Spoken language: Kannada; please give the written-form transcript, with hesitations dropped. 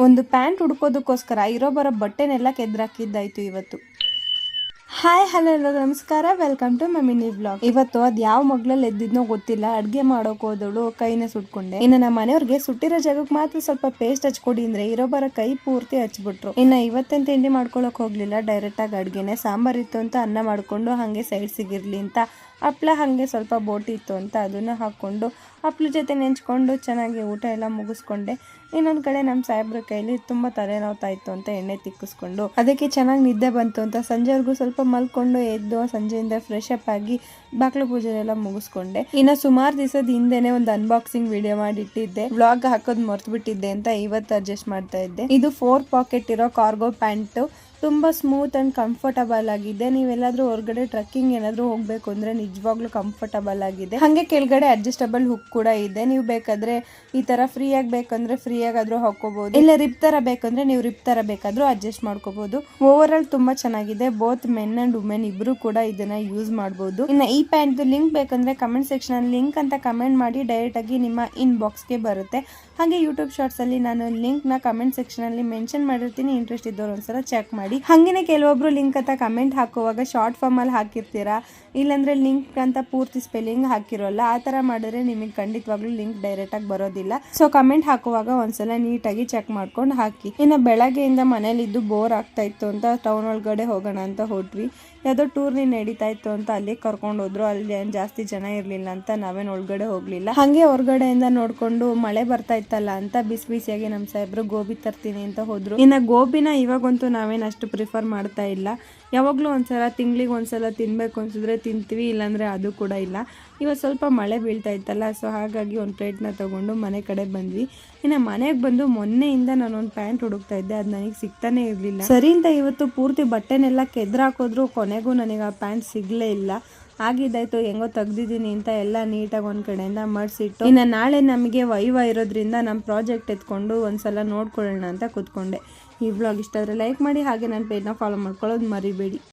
ಒಂದು ಪ್ಯಾಂಟ್ ಹುಡ್ಕೋದಕ್ಕೋಸ್ಕರ ಇರೋ ಬರೋ ಬಟ್ಟೆನೆಲ್ಲ ಕೆದ್ರಾಕಿದ್ದಾಯ್ತು ಇವತ್ತು. ಹಾಯ್ ಹಲೋ ಎಲ್ಲರೂ ನಮಸ್ಕಾರ, ವೆಲ್ಕಮ್ ಟು ಮಮ್ಮಿನಿ ವ್ಲಾಗ್. ಇವತ್ತು ಅದು ಯಾವ ಮಗ್ಳಲ್ಲಿ ಎದ್ದಿದ್ನೋ ಗೊತ್ತಿಲ್ಲ, ಅಡ್ಗೆ ಮಾಡೋಕ್ ಹೋದಳು ಕೈನ ಸುಟ್ಕೊಂಡೆ. ಇನ್ನು ನಮ್ಮ ಮನೆಯವ್ರಿಗೆ ಸುಟ್ಟಿರೋ ಜಾಗಕ್ಕೆ ಮಾತ್ರ ಸ್ವಲ್ಪ ಪೇಸ್ಟ್ ಹಚ್ಕೊಡಿ ಅಂದ್ರೆ ಇರೋ ಬರೋ ಕೈ ಪೂರ್ತಿ ಹಚ್ಬಿಟ್ರು. ಇನ್ನು ಇವತ್ತೇನು ತಿಂಡಿ ಮಾಡ್ಕೊಳಕ್ ಹೋಗ್ಲಿಲ್ಲ, ಡೈರೆಕ್ಟ್ ಆಗಿ ಅಡ್ಗೆನೆ. ಸಾಂಬಾರ್ ಇತ್ತು ಅಂತ ಅನ್ನ ಮಾಡ್ಕೊಂಡು ಹಂಗೆ ಸೈಡ್ ಸಿಗಿರ್ಲಿ ಅಂತ ಹಪ್ಳ ಹಾಗೆ ಸ್ವಲ್ಪ ಬೋಟಿ ಇತ್ತು ಅಂತ ಅದನ್ನ ಹಾಕೊಂಡು ಹಪ್ಳ ಜೊತೆ ನೆಂಚ್ಕೊಂಡು ಚೆನ್ನಾಗಿ ಊಟ ಎಲ್ಲ ಮುಗಿಸ್ಕೊಂಡೆ. ಇನ್ನೊಂದು ಕಡೆ ನಮ್ಮ ಸಾಹೇಬ್ರ ಕೈಲಿ ತುಂಬ ತಲೆನೋವ್ತಾ ಇತ್ತು ಅಂತ ಎಣ್ಣೆ ತಿಕ್ಕಿಸ್ಕೊಂಡು ಅದಕ್ಕೆ ಚೆನ್ನಾಗಿ ನಿದ್ದೆ ಬಂತು ಅಂತ ಸಂಜೆವರೆಗೂ ಸ್ವಲ್ಪ ಮಲ್ಕೊಂಡು ಎದ್ದು ಸಂಜೆಯಿಂದ ಫ್ರೆಶ್ ಅಪ್ ಆಗಿ ಬಾಕ್ಲು ಪೂಜೆ ಎಲ್ಲ ಮುಗಿಸ್ಕೊಂಡೆ. ಇನ್ನು ಸುಮಾರು ದಿವಸದ ಹಿಂದೆನೆ ಒಂದು ಅನ್ಬಾಕ್ಸಿಂಗ್ ವಿಡಿಯೋ ಮಾಡಿಟ್ಟಿದ್ದೆ, ವ್ಲಾಗ್ ಹಾಕೋದು ಮರ್ತು ಬಿಟ್ಟಿದ್ದೆ ಅಂತ ಇವತ್ತು ಅಡ್ಜಸ್ಟ್ ಮಾಡ್ತಾ ಇದ್ದೆ. ಇದು 4 ಪಾಕೆಟ್ ಇರೋ ಕಾರ್ಗೋ ಪ್ಯಾಂಟ್, ತುಂಬ ಸ್ಮೂತ್ ಅಂಡ್ ಕಂಫರ್ಟಬಲ್ ಆಗಿದೆ. ನೀವೆಲ್ಲಾದ್ರೂ ಹೊರಗಡೆ ಟ್ರಕ್ಕಿಂಗ್ ಏನಾದ್ರೂ ಹೋಗ್ಬೇಕು ಅಂದ್ರೆ ನಿಜವಾಗ್ಲೂ ಕಂಫರ್ಟಬಲ್ ಆಗಿದೆ. ಹಂಗೆ ಕೆಳಗಡೆ ಅಡ್ಜಸ್ಟಬಲ್ ಹುಕ್ ಕೂಡ ಇದೆ. ನೀವು ಬೇಕಾದ್ರೆ ಈ ತರ ಫ್ರೀ ಆಗಿ ಬೇಕಂದ್ರೆ ಫ್ರೀ ಆಗಾದ್ರೂ ಹಾಕೋಬಹುದು, ಇಲ್ಲ ರಿಪ್ ತರ ಬೇಕಂದ್ರೆ ನೀವು ರಿಪ್ ತರ ಬೇಕಾದ್ರೂ ಅಡ್ಜಸ್ಟ್ ಮಾಡ್ಕೋಬಹುದು. ಓವರ್ ಆಲ್ ತುಂಬಾ ಚೆನ್ನಾಗಿದೆ. ಬೋತ್ ಮೆನ್ ಅಂಡ್ ವುಮೆನ್ ಇಬ್ರು ಕೂಡ ಇದನ್ನ ಯೂಸ್ ಮಾಡಬಹುದು. ಇನ್ನು ಈ ಪ್ಯಾಂಟ್ ಲಿಂಕ್ ಬೇಕಂದ್ರೆ ಕಮೆಂಟ್ ಸೆಕ್ಷನ್ ಅಲ್ಲಿ ಲಿಂಕ್ ಅಂತ ಕಮೆಂಟ್ ಮಾಡಿ ಡೈರೆಕ್ಟ್ ಆಗಿ ನಿಮ್ಮ ಇನ್ ಬಾಕ್ಸ್ ಗೆ ಬರುತ್ತೆ. ಹಾಗೆ ಯೂಟ್ಯೂಬ್ ಶಾರ್ಟ್ಸ್ ಅಲ್ಲಿ ನಾನು ಲಿಂಕ್ ನ ಕಮೆಂಟ್ ಸೆಕ್ಷನ್ ಅಲ್ಲಿ ಮೆನ್ಷನ್ ಮಾಡಿರ್ತೀನಿ, ಇಂಟ್ರೆಸ್ಟ್ ಇದ್ದವರು ಒಂದ್ಸಲ ಚೆಕ್ ಮಾಡಿ. ಹಂಗೇನೆ ಕೆಲವೊಬ್ರು ಲಿಂಕ್ ಅಂತ ಕಮೆಂಟ್ ಹಾಕುವಾಗ ಶಾರ್ಟ್ ಫಾರ್ಮ್ ಅಲ್ಲಿ ಹಾಕಿರ್ತೀರಾ, ಇಲ್ಲಾಂದ್ರೆ ಲಿಂಕ್ ಅಂತ ಪೂರ್ತಿ ಸ್ಪೆಲ್ಲಿಂಗ್ ಹಾಕಿರೋಲ್ಲ. ಆ ತರ ಮಾಡಿದ್ರೆ ನಿಮಗೆ ಖಂಡಿತವಾಗ್ಲೂ ಲಿಂಕ್ ಡೈರೆಕ್ಟ್ ಆಗಿ ಬರೋದಿಲ್ಲ. ಸೊ ಕಮೆಂಟ್ ಹಾಕುವಾಗ ಒಂದ್ಸಲ ನೀಟಾಗಿ ಚೆಕ್ ಮಾಡ್ಕೊಂಡು ಹಾಕಿ. ಇನ್ನು ಬೆಳಗ್ಗೆಯಿಂದ ಮನೇಲಿದ್ದು ಬೋರ್ ಆಗ್ತಾ ಇತ್ತು ಅಂತ ಟೌನ್ ಒಳಗಡೆ ಹೋಗೋಣ ಅಂತ ಹೊಟ್ವಿ. ಯಾವುದೋ ಟೂರ್ನಿ ನಡೀತಾ ಇತ್ತು ಅಂತ ಅಲ್ಲಿ ಕರ್ಕೊಂಡು ಹೋದ್ರು. ಅಲ್ಲಿ ಏನ್ ಜಾಸ್ತಿ ಜನ ಇರ್ಲಿಲ್ಲ ಅಂತ ನಾವೇನ್ ಒಳಗಡೆ ಹೋಗ್ಲಿಲ್ಲ. ಹಂಗೆ ಹೊರಗಡೆಯಿಂದ ನೋಡ್ಕೊಂಡು ಮಳೆ ಬರ್ತಾ ಇತ್ತಲ್ಲ ಅಂತ ಬಿಸಿ ಬಿಸಿಯಾಗಿ ನಮ್ಮ ಸಾಹೇಬ್ರು ಗೋಬಿ ತರ್ತೀನಿ ಅಂತ ಹೋದ್ರು. ಇನ್ನು ಗೋಬಿನ ಇವಾಗಂತೂ ನಾವೇನು ಅಷ್ಟು ಪ್ರಿಫರ್ ಮಾಡ್ತಾ ಇಲ್ಲ. ಯಾವಾಗಲೂ ಒಂದ್ಸಲ ತಿಂಗಳಿಗೆ ಒಂದ್ಸಲ ತಿನ್ಬೇಕು ಅನ್ಸಿದ್ರೆ ತಿಂತೀವಿ, ಇಲ್ಲಾಂದ್ರೆ ಅದು ಕೂಡ ಇಲ್ಲ. ಇವತ್ತು ಸ್ವಲ್ಪ ಮಳೆ ಬೀಳ್ತಾ ಇತ್ತಲ್ಲ, ಸೊ ಹಾಗಾಗಿ ಒಂದು ಪ್ಲೇಟ್ನ ತಗೊಂಡು ಮನೆ ಕಡೆ ಬಂದ್ವಿ. ಇನ್ನು ಮನೆಗೆ ಬಂದು ಮೊನ್ನೆಯಿಂದ ನಾನು ಒಂದು ಪ್ಯಾಂಟ್ ಹುಡುಕ್ತಾ ಇದ್ದೆ, ಅದು ನನಗೆ ಸಿಗ್ತಾನೆ ಇರಲಿಲ್ಲ. ಸರಿ ಅಂತ ಇವತ್ತು ಪೂರ್ತಿ ಬಟ್ಟೆನೆಲ್ಲ ಕೆದ್ರಾಕೋದ್ರು, ಕೊನೆಗೂ ನನಗೆ ಆ ಪ್ಯಾಂಟ್ ಸಿಗಲೇ ಇಲ್ಲ. ಆಗಿದ್ದಾಯ್ತು, ಹೆಂಗೋ ತೆಗ್ದಿದ್ದೀನಿ ಅಂತ ಎಲ್ಲ ನೀಟಾಗಿ ಒಂದು ಕಡೆಯಿಂದ ಮಡಿಸಿಟ್ಟು ಇನ್ನು ನಾಳೆ ನಮಗೆ ವೈವ ಇರೋದ್ರಿಂದ ನಮ್ಮ ಪ್ರಾಜೆಕ್ಟ್ ಎತ್ಕೊಂಡು ಒಂದ್ಸಲ ನೋಡ್ಕೊಳ್ಳೋಣ ಅಂತ ಕೂತ್ಕೊಂಡೆ. ಈ ವ್ಲಾಗ್ ಇಷ್ಟ ಆದರೆ ಲೈಕ್ ಮಾಡಿ, ಹಾಗೆ ನನ್ನ ಪೇಜ್ನ ಫಾಲೋ ಮಾಡ್ಕೊಳ್ಳೋದು ಮರಿಬೇಡಿ.